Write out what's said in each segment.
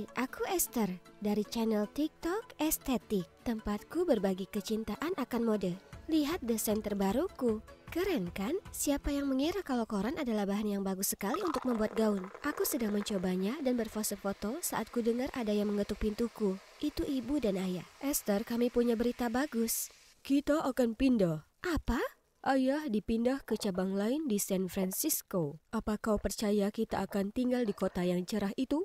Hai, aku Esther dari channel TikTok Estetik. Tempatku berbagi kecintaan akan mode. Lihat desain terbaruku. Keren kan? Siapa yang mengira kalau koran adalah bahan yang bagus sekali untuk membuat gaun? Aku sedang mencobanya dan berpose foto saat ku dengar ada yang mengetuk pintuku. Itu ibu dan ayah. Esther, kami punya berita bagus. Kita akan pindah. Apa? Ayah dipindah ke cabang lain di San Francisco. Apa kau percaya kita akan tinggal di kota yang cerah itu?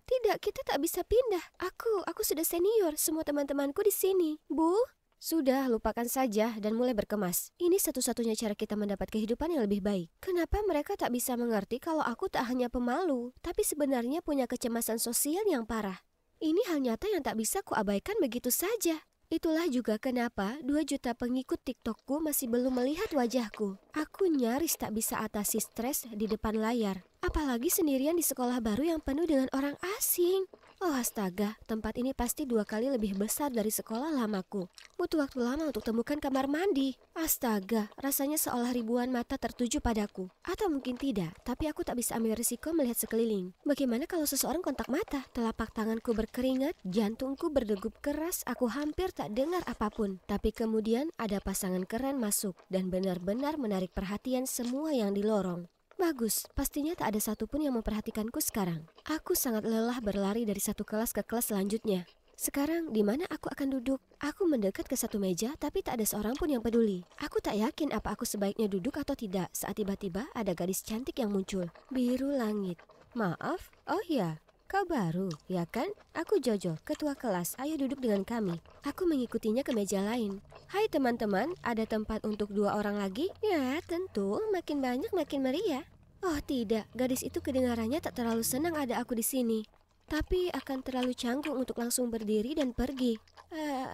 Tidak, kita tak bisa pindah. Aku sudah senior, semua teman-temanku di sini. Bu? Sudah, lupakan saja dan mulai berkemas. Ini satu-satunya cara kita mendapat kehidupan yang lebih baik. Kenapa mereka tak bisa mengerti kalau aku tak hanya pemalu, tapi sebenarnya punya kecemasan sosial yang parah? Ini hal nyata yang tak bisa kuabaikan begitu saja. Itulah juga kenapa 2 juta pengikut TikTokku masih belum melihat wajahku. Aku nyaris tak bisa atasi stres di depan layar. Apalagi sendirian di sekolah baru yang penuh dengan orang asing. Oh astaga, tempat ini pasti 2 kali lebih besar dari sekolah lamaku. Butuh waktu lama untuk temukan kamar mandi. Astaga, rasanya seolah ribuan mata tertuju padaku. Atau mungkin tidak, tapi aku tak bisa ambil risiko melihat sekeliling. Bagaimana kalau seseorang kontak mata? Telapak tanganku berkeringat, jantungku berdegup keras, aku hampir tak dengar apapun. Tapi kemudian ada pasangan keren masuk dan benar-benar menarik perhatian semua yang di lorong. Bagus, pastinya tak ada satupun yang memperhatikanku sekarang. Aku sangat lelah berlari dari satu kelas ke kelas selanjutnya. Sekarang, di mana aku akan duduk? Aku mendekat ke satu meja, tapi tak ada seorang pun yang peduli. Aku tak yakin apa aku sebaiknya duduk atau tidak, saat tiba-tiba ada gadis cantik yang muncul. Biru langit. Maaf? Oh ya, kau baru, ya kan? Aku Jojo, ketua kelas. Ayo duduk dengan kami. Aku mengikutinya ke meja lain. Hai teman-teman, ada tempat untuk 2 orang lagi? Ya, tentu. Makin banyak makin meriah. Oh tidak, gadis itu kedengarannya tak terlalu senang ada aku di sini. Tapi akan terlalu canggung untuk langsung berdiri dan pergi.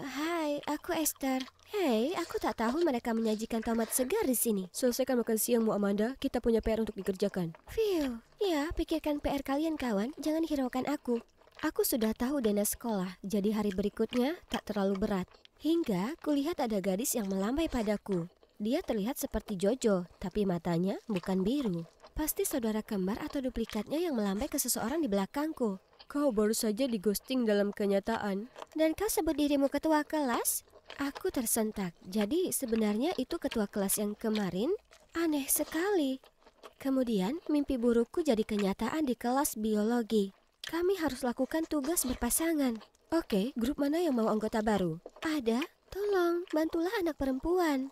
Hai, aku Esther. Hei, aku tak tahu mereka menyajikan tomat segar di sini. Selesaikan makan siangmu, Amanda. Kita punya PR untuk dikerjakan. Phew, ya, pikirkan PR kalian kawan. Jangan hiraukan aku. Aku sudah tahu dana sekolah, jadi hari berikutnya tak terlalu berat. Hingga kulihat ada gadis yang melambai padaku. Dia terlihat seperti Jojo, tapi matanya bukan biru. Pasti saudara kembar atau duplikatnya yang melambai ke seseorang di belakangku. Kau baru saja di-ghosting dalam kenyataan. Dan kau sebut dirimu ketua kelas? Aku tersentak. Jadi sebenarnya itu ketua kelas yang kemarin? Aneh sekali. Kemudian mimpi burukku jadi kenyataan di kelas biologi. Kami harus lakukan tugas berpasangan. Oke, grup mana yang mau anggota baru? Ada? Tolong, bantulah anak perempuan.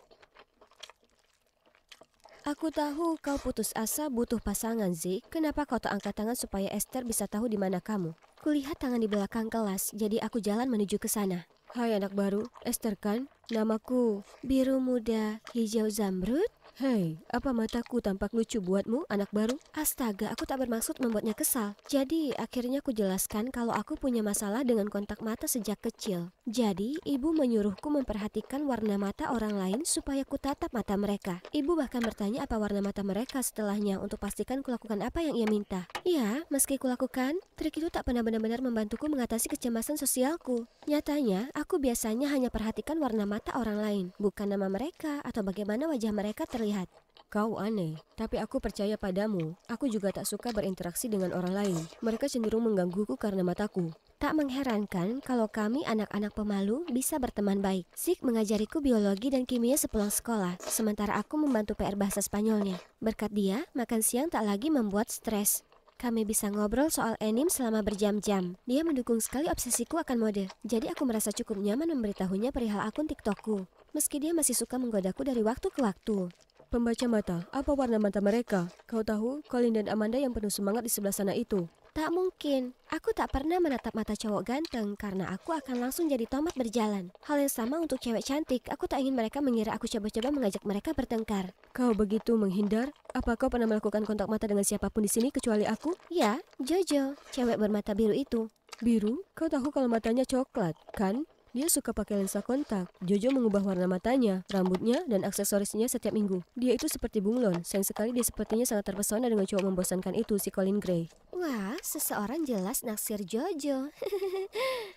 Aku tahu kau putus asa butuh pasangan, Zik. Kenapa kau tak angkat tangan supaya Esther bisa tahu di mana kamu? Kulihat tangan di belakang kelas, jadi aku jalan menuju ke sana. Hai anak baru, Esther kan? Namaku Biru Muda Hijau Zamrud. Hei, apa mataku tampak lucu buatmu, anak baru? Astaga, aku tak bermaksud membuatnya kesal. Jadi, akhirnya aku jelaskan kalau aku punya masalah dengan kontak mata sejak kecil. Jadi, ibu menyuruhku memperhatikan warna mata orang lain supaya ku tatap mata mereka. Ibu bahkan bertanya apa warna mata mereka setelahnya untuk pastikan kulakukan apa yang ia minta. Ya, meski kulakukan, trik itu tak pernah benar-benar membantuku mengatasi kecemasan sosialku. Nyatanya, aku biasanya hanya perhatikan warna mata orang lain, bukan nama mereka atau bagaimana wajah mereka terlihat. Kau aneh, tapi aku percaya padamu. Aku juga tak suka berinteraksi dengan orang lain. Mereka cenderung menggangguku karena mataku. Tak mengherankan kalau kami anak-anak pemalu bisa berteman baik. Zik mengajariku biologi dan kimia sepulang sekolah, sementara aku membantu PR bahasa Spanyolnya. Berkat dia, makan siang tak lagi membuat stres. Kami bisa ngobrol soal anime selama berjam-jam. Dia mendukung sekali obsesiku akan mode. Jadi aku merasa cukup nyaman memberitahunya perihal akun TikTokku. Meski dia masih suka menggodaku dari waktu ke waktu. Pembaca mata, apa warna mata mereka? Kau tahu, Colin dan Amanda yang penuh semangat di sebelah sana itu. Tak mungkin. Aku tak pernah menatap mata cowok ganteng karena aku akan langsung jadi tomat berjalan. Hal yang sama untuk cewek cantik. Aku tak ingin mereka mengira aku coba-coba mengajak mereka bertengkar. Kau begitu menghindar? Apa kau pernah melakukan kontak mata dengan siapapun di sini kecuali aku? Ya, Jojo, cewek bermata biru itu. Biru? Kau tahu kalau matanya coklat, kan? Dia suka pakai lensa kontak. Jojo mengubah warna matanya, rambutnya, dan aksesorisnya setiap minggu. Dia itu seperti bunglon. Sayang sekali dia sepertinya sangat terpesona dengan cowok membosankan itu, si Colin Gray. Wah, seseorang jelas naksir Jojo.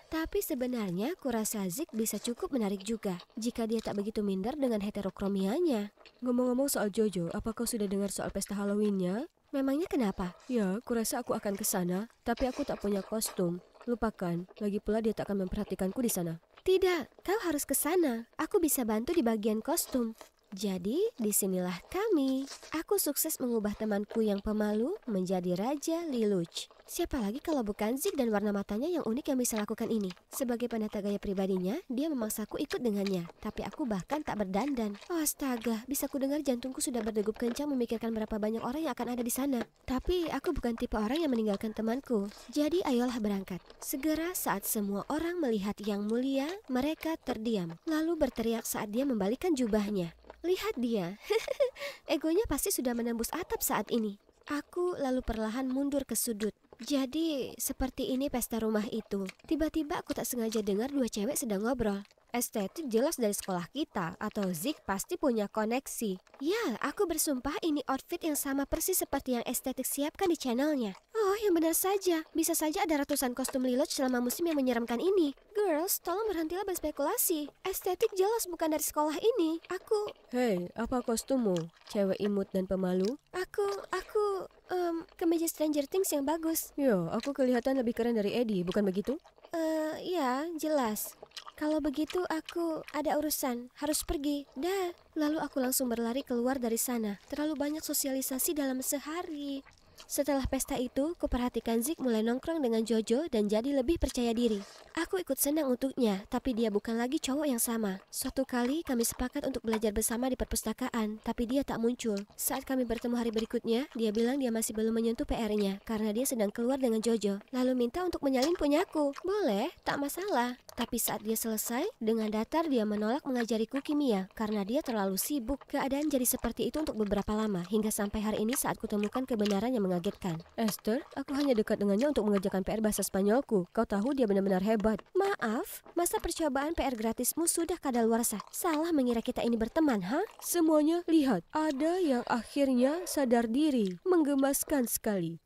Tapi sebenarnya kurasa Zik bisa cukup menarik juga, jika dia tak begitu minder dengan heterokromianya. Ngomong-ngomong soal Jojo, apa kau sudah dengar soal pesta Halloween-nya? Memangnya kenapa? Ya, kurasa aku akan ke sana, tapi aku tak punya kostum. Lupakan, lagi pula dia tak akan memperhatikanku di sana. Tidak, kau harus ke sana. Aku bisa bantu di bagian kostum. Jadi, disinilah kami. Aku sukses mengubah temanku yang pemalu menjadi Raja Lelouch. Siapa lagi kalau bukan Zik dan warna matanya yang unik yang bisa lakukan ini? Sebagai penata gaya pribadinya, dia memaksaku ikut dengannya. Tapi aku bahkan tak berdandan. Oh astaga, bisa ku dengar jantungku sudah berdegup kencang memikirkan berapa banyak orang yang akan ada di sana. Tapi aku bukan tipe orang yang meninggalkan temanku. Jadi ayolah berangkat. Segera saat semua orang melihat yang mulia, mereka terdiam. Lalu berteriak saat dia membalikkan jubahnya. Lihat dia, egonya pasti sudah menembus atap saat ini. Aku lalu perlahan mundur ke sudut. Jadi, seperti ini pesta rumah itu. Tiba-tiba aku tak sengaja dengar dua cewek sedang ngobrol. Estetik jelas dari sekolah kita, atau Zik pasti punya koneksi. Ya, aku bersumpah ini outfit yang sama persis seperti yang estetik siapkan di channelnya. Oh, yang benar saja. Bisa saja ada ratusan kostum Lelouch selama musim yang menyeramkan ini. Girls, tolong berhentilah berspekulasi. Estetik jelas bukan dari sekolah ini. Hei, apa kostummu? Cewek imut dan pemalu? Aku, kemeja Stranger Things yang bagus. Yo, aku kelihatan lebih keren dari Eddie, bukan begitu? Ya, jelas. Kalau begitu aku ada urusan, harus pergi. Dah. Lalu aku langsung berlari keluar dari sana. Terlalu banyak sosialisasi dalam sehari. Setelah pesta itu, kuperhatikan Zik mulai nongkrong dengan Jojo dan jadi lebih percaya diri. Aku ikut senang untuknya, tapi dia bukan lagi cowok yang sama. Suatu kali kami sepakat untuk belajar bersama di perpustakaan, tapi dia tak muncul. Saat kami bertemu hari berikutnya, dia bilang dia masih belum menyentuh PR-nya karena dia sedang keluar dengan Jojo. Lalu minta untuk menyalin punyaku. Boleh, tak masalah. Tapi saat dia selesai, dengan datar dia menolak mengajariku kimia karena dia terlalu sibuk. Keadaan jadi seperti itu untuk beberapa lama, hingga sampai hari ini saat kutemukan kebenaran yang mengagetkan. Esther, aku hanya dekat dengannya untuk mengerjakan PR bahasa Spanyolku. Kau tahu dia benar-benar hebat. Maaf, masa percobaan PR gratismu sudah kadaluarsa. Salah mengira kita ini berteman, ha? Semuanya lihat, ada yang akhirnya sadar diri. Menggemaskan sekali.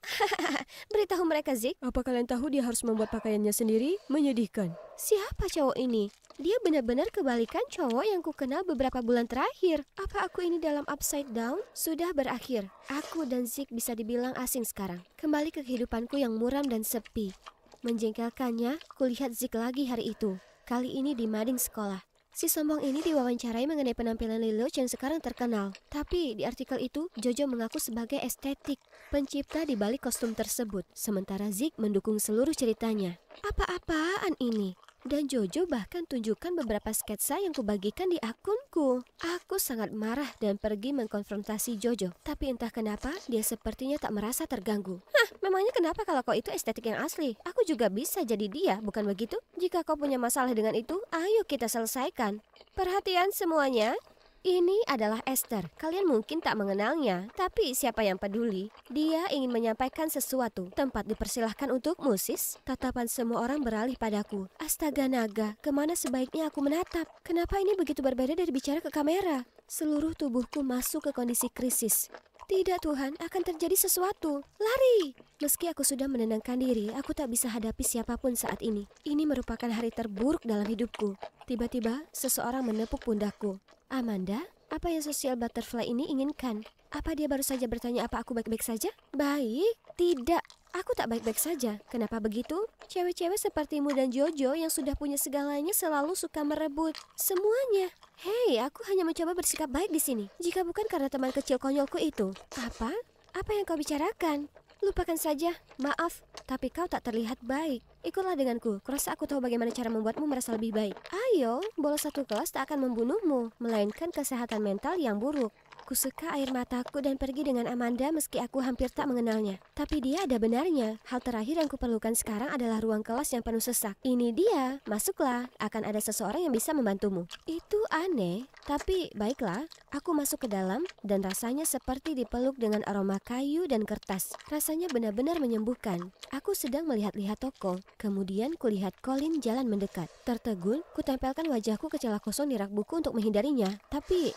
Beritahu mereka, Zik. Apa kalian tahu dia harus membuat pakaiannya sendiri? Menyedihkan. Siapa cowok ini? Dia benar-benar kebalikan cowok yang ku kenal beberapa bulan terakhir. Apa aku ini dalam upside down? Sudah berakhir. Aku dan Zik bisa dibilang asing sekarang. Kembali ke kehidupanku yang muram dan sepi. Menjengkelkannya, kulihat Zik lagi hari itu. Kali ini di mading sekolah. Si sombong ini diwawancarai mengenai penampilan Lelouch yang sekarang terkenal. Tapi di artikel itu, Jojo mengaku sebagai estetik, pencipta di balik kostum tersebut. Sementara Zik mendukung seluruh ceritanya. Apa-apaan ini? Dan Jojo bahkan tunjukkan beberapa sketsa yang kubagikan di akunku. Aku sangat marah dan pergi mengkonfrontasi Jojo. Tapi entah kenapa, dia sepertinya tak merasa terganggu. Hah, memangnya kenapa kalau kau itu estetik yang asli? Aku juga bisa jadi dia, bukan begitu? Jika kau punya masalah dengan itu, ayo kita selesaikan. Perhatian semuanya. Ini adalah Esther. Kalian mungkin tak mengenalnya, tapi siapa yang peduli? Dia ingin menyampaikan sesuatu. Tempat dipersilahkan untuk musis. Tatapan semua orang beralih padaku. Astaga naga, kemana sebaiknya aku menatap? Kenapa ini begitu berbeda dari bicara ke kamera? Seluruh tubuhku masuk ke kondisi krisis. Tidak Tuhan, akan terjadi sesuatu. Lari! Meski aku sudah menenangkan diri, aku tak bisa hadapi siapapun saat ini. Ini merupakan hari terburuk dalam hidupku. Tiba-tiba, seseorang menepuk pundakku. Amanda, apa yang sosial butterfly ini inginkan? Apa dia baru saja bertanya apa aku baik-baik saja? Baik? Tidak. Aku tak baik-baik saja. Kenapa begitu? Cewek-cewek sepertimu dan Jojo yang sudah punya segalanya selalu suka merebut semuanya. Hei, aku hanya mencoba bersikap baik di sini. Jika bukan karena teman kecil konyolku itu. Apa? Apa yang kau bicarakan? Lupakan saja. Maaf, tapi kau tak terlihat baik. Ikutlah denganku. Kurasa aku tahu bagaimana cara membuatmu merasa lebih baik. Ayo, bolos satu kelas tak akan membunuhmu, melainkan kesehatan mental yang buruk. Kusuka air mataku dan pergi dengan Amanda meski aku hampir tak mengenalnya. Tapi dia ada benarnya. Hal terakhir yang kuperlukan sekarang adalah ruang kelas yang penuh sesak. Ini dia, masuklah. Akan ada seseorang yang bisa membantumu. Itu aneh, tapi baiklah. Aku masuk ke dalam dan rasanya seperti dipeluk dengan aroma kayu dan kertas. Rasanya benar-benar menyembuhkan. Aku sedang melihat-lihat toko. Kemudian kulihat Colin jalan mendekat. Tertegun, kutempelkan wajahku ke celah kosong di rak buku untuk menghindarinya. Tapi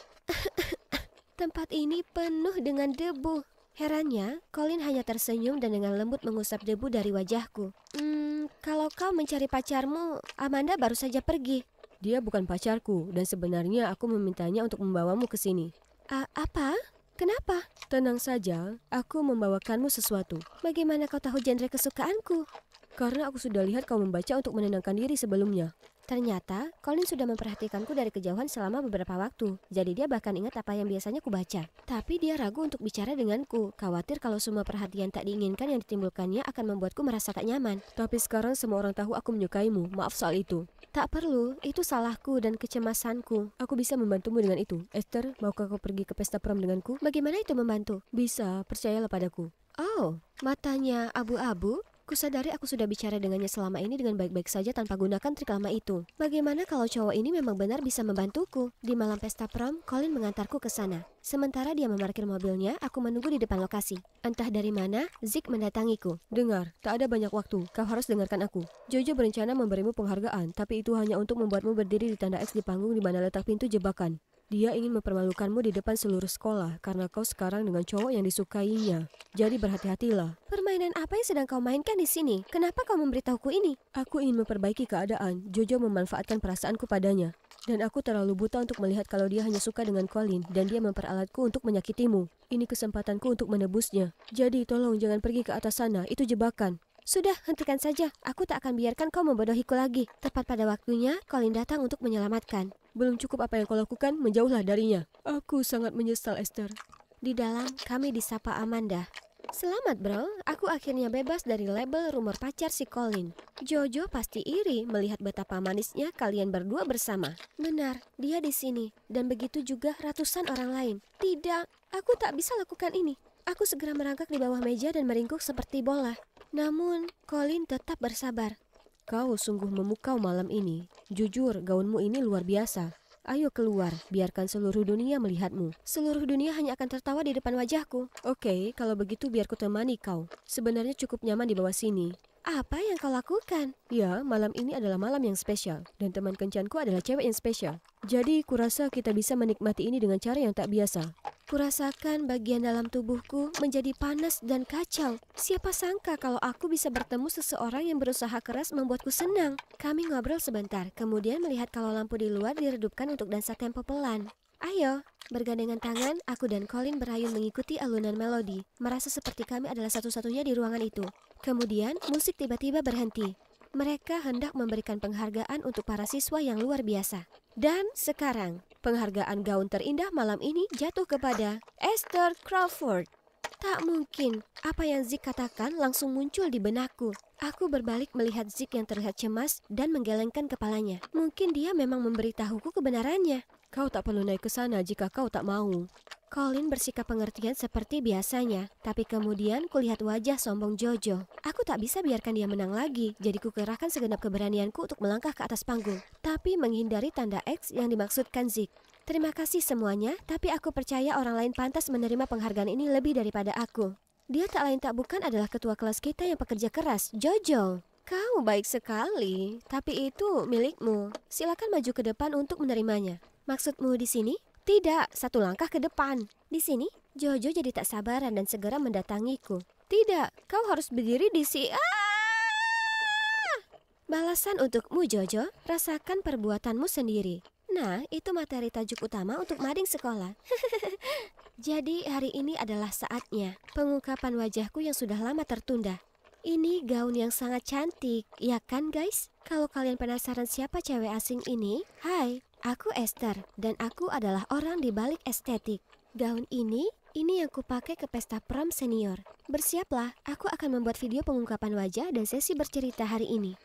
tempat ini penuh dengan debu. Herannya, Colin hanya tersenyum dan dengan lembut mengusap debu dari wajahku. Kalau kau mencari pacarmu, Amanda baru saja pergi. Dia bukan pacarku dan sebenarnya aku memintanya untuk membawamu ke sini. Apa? Kenapa? Tenang saja, aku membawakanmu sesuatu. Bagaimana kau tahu genre kesukaanku? Karena aku sudah lihat kau membaca untuk menenangkan diri sebelumnya. Ternyata, Colin sudah memperhatikanku dari kejauhan selama beberapa waktu. Jadi dia bahkan ingat apa yang biasanya kubaca. Tapi dia ragu untuk bicara denganku. Khawatir kalau semua perhatian tak diinginkan yang ditimbulkannya akan membuatku merasa tak nyaman. Tapi sekarang semua orang tahu aku menyukaimu. Maaf soal itu. Tak perlu, itu salahku dan kecemasanku. Aku bisa membantumu dengan itu. Esther, maukah kau pergi ke pesta prom denganku? Bagaimana itu membantu? Bisa, percayalah padaku. Oh, matanya abu-abu? Kusadari aku sudah bicara dengannya selama ini dengan baik-baik saja tanpa gunakan trik lama itu. Bagaimana kalau cowok ini memang benar bisa membantuku? Di malam pesta prom, Colin mengantarku ke sana. Sementara dia memarkir mobilnya, aku menunggu di depan lokasi. Entah dari mana, Zeke mendatangiku. Dengar, tak ada banyak waktu. Kau harus dengarkan aku. Jojo berencana memberimu penghargaan, tapi itu hanya untuk membuatmu berdiri di tanda X di panggung di mana letak pintu jebakan. Dia ingin mempermalukanmu di depan seluruh sekolah karena kau sekarang dengan cowok yang disukainya. Jadi berhati-hatilah. Permainan apa yang sedang kau mainkan di sini? Kenapa kau memberitahuku ini? Aku ingin memperbaiki keadaan. Jojo memanfaatkan perasaanku padanya. Dan aku terlalu buta untuk melihat kalau dia hanya suka dengan Colin dan dia memperalatku untuk menyakitimu. Ini kesempatanku untuk menebusnya. Jadi tolong jangan pergi ke atas sana, itu jebakan. Sudah, hentikan saja. Aku tak akan biarkan kau membodohiku lagi. Tepat pada waktunya, Colin datang untuk menyelamatkan. Belum cukup apa yang kau lakukan, menjauhlah darinya. Aku sangat menyesal, Esther. Di dalam, kami disapa Amanda. Selamat bro, aku akhirnya bebas dari label rumor pacar si Colin. Jojo pasti iri melihat betapa manisnya kalian berdua bersama. Benar, dia di sini. Dan begitu juga ratusan orang lain. Tidak, aku tak bisa lakukan ini. Aku segera merangkak di bawah meja dan meringkuk seperti bola. Namun, Colin tetap bersabar. Kau sungguh memukau malam ini. Jujur, gaunmu ini luar biasa. Ayo keluar, biarkan seluruh dunia melihatmu. Seluruh dunia hanya akan tertawa di depan wajahku. Oke, kalau begitu biar ku temani kau. Sebenarnya cukup nyaman di bawah sini. Apa yang kau lakukan? Ya, malam ini adalah malam yang spesial. Dan teman kencanku adalah cewek yang spesial. Jadi, kurasa kita bisa menikmati ini dengan cara yang tak biasa. Kurasakan bagian dalam tubuhku menjadi panas dan kacau. Siapa sangka kalau aku bisa bertemu seseorang yang berusaha keras membuatku senang. Kami ngobrol sebentar, kemudian melihat kalau lampu di luar diredupkan untuk dansa tempo pelan. Ayo, bergandengan tangan, aku dan Colin berayun mengikuti alunan melodi. Merasa seperti kami adalah satu-satunya di ruangan itu. Kemudian, musik tiba-tiba berhenti. Mereka hendak memberikan penghargaan untuk para siswa yang luar biasa. Dan sekarang, penghargaan gaun terindah malam ini jatuh kepada Esther Crawford. Tak mungkin, apa yang Zeke katakan langsung muncul di benakku. Aku berbalik melihat Zeke yang terlihat cemas dan menggelengkan kepalanya. Mungkin dia memang memberitahuku kebenarannya. Kau tak perlu naik ke sana jika kau tak mau. Colin bersikap pengertian seperti biasanya, tapi kemudian kulihat wajah sombong Jojo. Aku tak bisa biarkan dia menang lagi, jadi kukerahkan segenap keberanianku untuk melangkah ke atas panggung, tapi menghindari tanda X yang dimaksudkan Zeke. Terima kasih semuanya, tapi aku percaya orang lain pantas menerima penghargaan ini lebih daripada aku. Dia tak lain tak bukan adalah ketua kelas kita yang pekerja keras, Jojo. Kau baik sekali, tapi itu milikmu. Silakan maju ke depan untuk menerimanya. Maksudmu di sini? Tidak, satu langkah ke depan. Di sini, Jojo jadi tak sabaran dan segera mendatangiku. Tidak, kau harus berdiri di sini. Balasan untukmu, Jojo. Rasakan perbuatanmu sendiri. Nah, itu materi tajuk utama untuk mading sekolah. Jadi hari ini adalah saatnya. Pengungkapan wajahku yang sudah lama tertunda. Ini gaun yang sangat cantik, ya kan guys? Kalau kalian penasaran siapa cewek asing ini, hai, aku Esther, dan aku adalah orang di balik estetik. Gaun ini yang kupakai ke pesta prom senior. Bersiaplah, aku akan membuat video pengungkapan wajah dan sesi bercerita hari ini.